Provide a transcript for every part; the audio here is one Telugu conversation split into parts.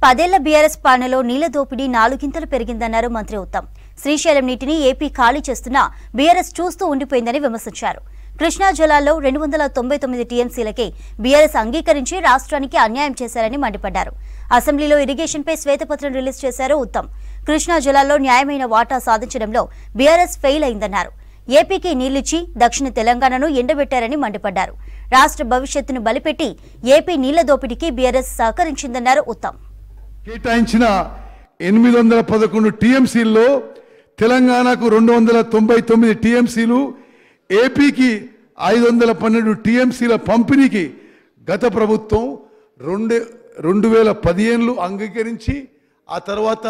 10 బీఆర్ఎస్ పాలనలో నీళ్ల దోపిడీ 4 గింతలు పెరిగిందన్నారు మంత్రి ఉత్తమ్. శ్రీశైలం నీటిని ఏపీ ఖాళీ చేస్తున్నా బీఆర్ఎస్ చూస్తూ ఉండిపోయిందని విమర్శించారు. కృష్ణా జలాల్లో 299 టీఎంసీలకే బీఆర్ఎస్ అంగీకరించి రాష్ట్రానికి అన్యాయం చేశారని మండిపడ్డారు. అసెంబ్లీలో ఇరిగేషన్ పై శ్వేతపత్రం రిలీజ్ చేశారు ఉత్తమ్. కృష్ణా జలాల్లో న్యాయమైన వాటా సాధించడంలో బీఆర్ఎస్ ఫెయిల్ అయిందన్నారు. ఏపీకి నీళ్లిచ్చి దక్షిణ తెలంగాణను ఎండబెట్టారని మండిపడ్డారు. రాష్ట్ర భవిష్యత్తును బలిపెట్టి ఏపీ నీళ్ల దోపిడీకి బీఆర్ఎస్ సహకరించిందన్నారు ఉత్తమ్. కేటాయించిన 811 టీఎంసీల్లో తెలంగాణకు 299 టీఎంసీలు, ఏపీకి 512 టీఎంసీల పంపిణీకి గత ప్రభుత్వం 2015లో అంగీకరించి ఆ తర్వాత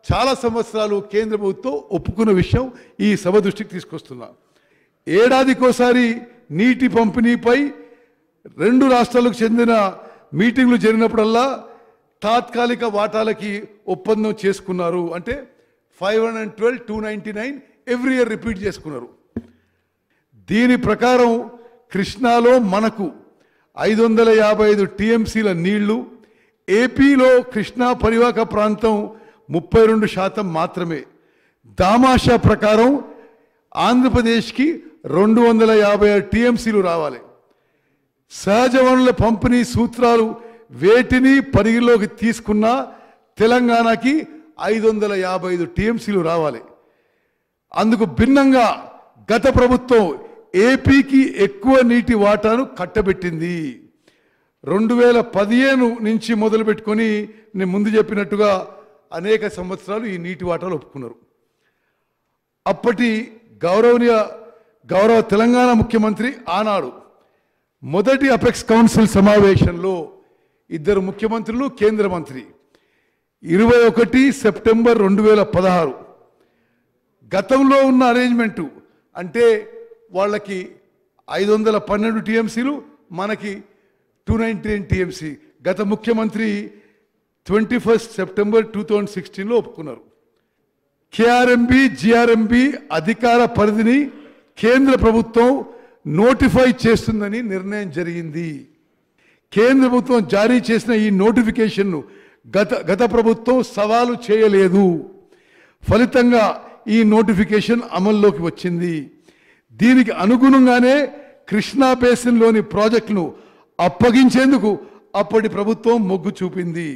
చాలా సంవత్సరాలు కేంద్ర ప్రభుత్వం ఒప్పుకున్న విషయం ఈ సభ దృష్టికి తీసుకొస్తున్నా. ఏడాదికోసారి నీటి పంపిణీపై 2 రాష్ట్రాలకు చెందిన మీటింగ్లు జరిగినప్పుడల్లా తాత్కాలిక వాటాలకి ఒప్పందం చేసుకున్నారు. అంటే 512, 299 ఎవ్రీ ఇయర్ రిపీట్ చేసుకున్నారు. దీని ప్రకారం కృష్ణాలో మనకు 555 టీఎంసీల నీళ్లు, ఏపీలో కృష్ణా పరివాహక ప్రాంతం 32% మాత్రమే. దామాషా ప్రకారం ఆంధ్రప్రదేశ్కి 256 టీఎంసీలు రావాలి. సహజ వనరుల పంపిణీ సూత్రాలు వేటిని పరిగణలోకి తీసుకున్న తెలంగాణకి 555 టీఎంసీలు రావాలి. అందుకు భిన్నంగా గత ప్రభుత్వం ఏపీకి ఎక్కువ నీటి వాటాను కట్టబెట్టింది. 2015 నుంచి మొదలు పెట్టుకొని నేను ముందు చెప్పినట్టుగా అనేక సంవత్సరాలు ఈ నీటి వాటాలు ఒప్పుకున్నారు. అప్పటి గౌరవ తెలంగాణ ముఖ్యమంత్రి ఆనాడు మొదటి అపెక్స్ కౌన్సిల్ సమావేశంలో 2 ముఖ్యమంత్రులు, కేంద్ర మంత్రి 21 సెప్టెంబర్ 2016 గతంలో ఉన్న అరేంజ్మెంటు అంటే వాళ్ళకి 512 టీఎంసీలు, మనకి 299 టీఎంసీ గత ముఖ్యమంత్రి 21 సెప్టెంబర్ 2016లో ఒప్పుకున్నారు. కేఆర్ఎంబి, జిఆర్ఎంబి అధికార పరిధిని కేంద్ర ప్రభుత్వం నోటిఫై చేస్తుందని నిర్ణయం జరిగింది. కేంద్ర ప్రభుత్వం జారీ చేసిన ఈ నోటిఫికేషన్ను గత ప్రభుత్వం సవాలు చేయలేదు. ఫలితంగా ఈ నోటిఫికేషన్ అమల్లోకి వచ్చింది. దీనికి అనుగుణంగానే కృష్ణా బేసిన్లోని ప్రాజెక్టును అప్పగించేందుకు అప్పటి ప్రభుత్వం మొగ్గు చూపింది.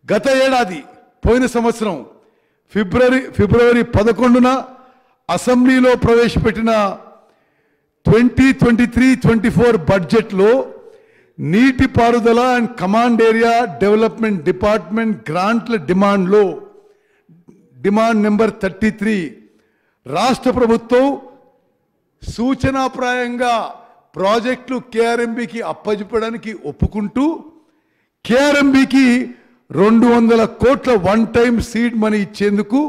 గత ఏడాది పోయిన సంవత్సరం ఫిబ్రవరి 11న అసెంబ్లీలో ప్రవేశపెట్టిన 2023-24 బడ్జెట్లో నీటిపారుదల and command area development department గ్రాంట్ల డిమాండ్ నెంబర్ 33 రాష్ట్ర ప్రభుత్వం సూచనాప్రాయంగా ప్రాజెక్టులు కేఆర్ఎంబికి అప్పజెప్పడానికి ఒప్పుకుంటూ కేఆర్ఎంబికి 200 కోట్ల వన్ టైం సీడ్ మనీ ఇచ్చేందుకు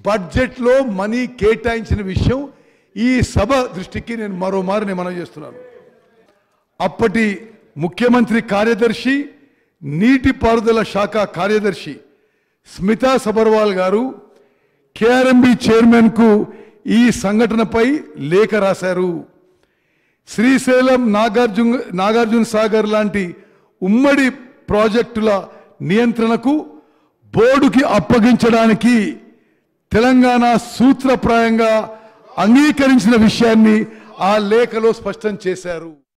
బడ్జెట్లో మనీ కేటాయించిన విషయం ఈ సభ దృష్టికి నేను మరోమారు మనం చేస్తున్నాను. అప్పటి ముఖ్యమంత్రి కార్యదర్శి, నీటిపారుదల శాఖ కార్యదర్శి స్మితా సబర్వాల్ గారు కేఆర్ఎంబి చైర్మన్కు ఈ సంఘటనపై లేఖ రాశారు. శ్రీశైలం, నాగార్జున సాగర్ లాంటి ఉమ్మడి ప్రాజెక్టుల నియంత్రణకు బోర్డుకి అప్పగించడానికి తెలంగాణ సూత్రప్రాయంగా అంగీకరించిన విషయాన్ని ఆ లేఖలో స్పష్టం చేశారు.